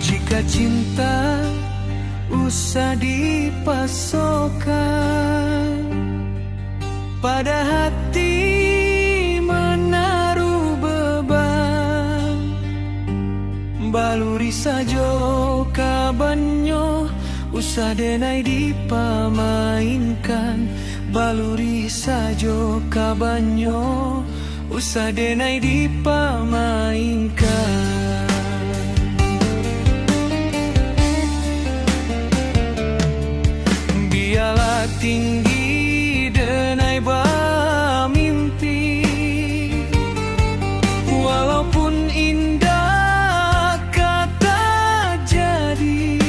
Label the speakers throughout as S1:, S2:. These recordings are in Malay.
S1: Jika cinta usah dipasokkan, pada hati menaruh beban, baluri sajo kabanyo usah denai dipamainkan, baluri sajo kabanyo usah denai dipamainkan. Biarlah tinggi denai bermimpi, walaupun indah kata jadi.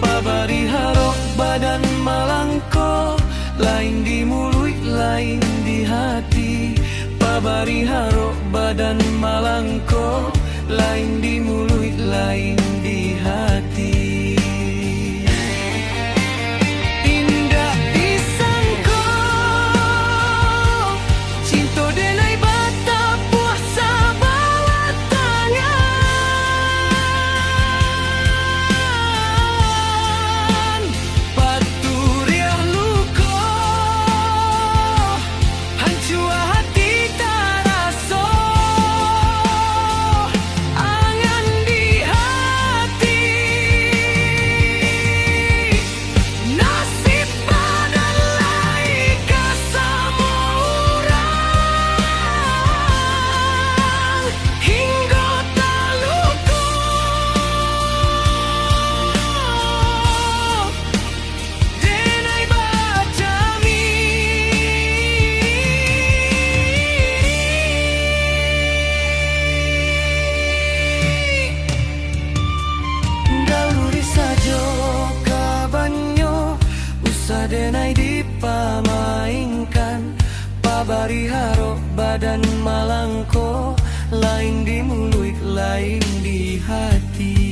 S1: Pabari harok badan malangko, lain di mulut lain di hati. Pabari harok badan malangko, lain di mulut lain di hati. Denai dipamainkan, pabari harok badan malangko, lain di mulut lain di hati.